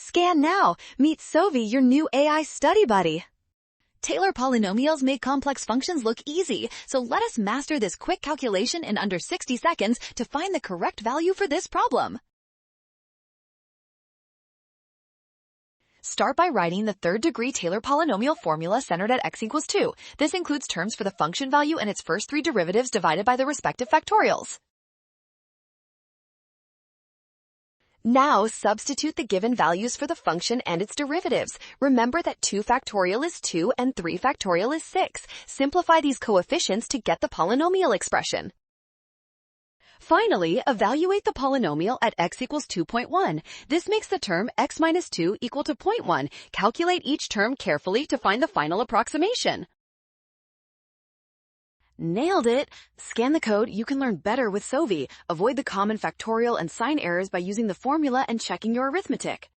Scan now. Meet Sovi, your new AI study buddy. Taylor Polynomials make complex functions look easy, so let us master this quick calculation in under 60 seconds to find the correct value for this problem. Start by writing the third-degree Taylor polynomial formula centered at x equals 2. This includes terms for the function value and its first three derivatives divided by the respective factorials. Now, substitute the given values for the function and its derivatives. Remember that 2 factorial is 2 and 3 factorial is 6. Simplify these coefficients to get the polynomial expression. Finally, evaluate the polynomial at x equals 2.1. This makes the term x minus 2 equal to 0.1. Calculate each term carefully to find the final approximation. Nailed it! Scan the code. You can learn better with Sovi. Avoid the common factorial and sign errors by using the formula and checking your arithmetic.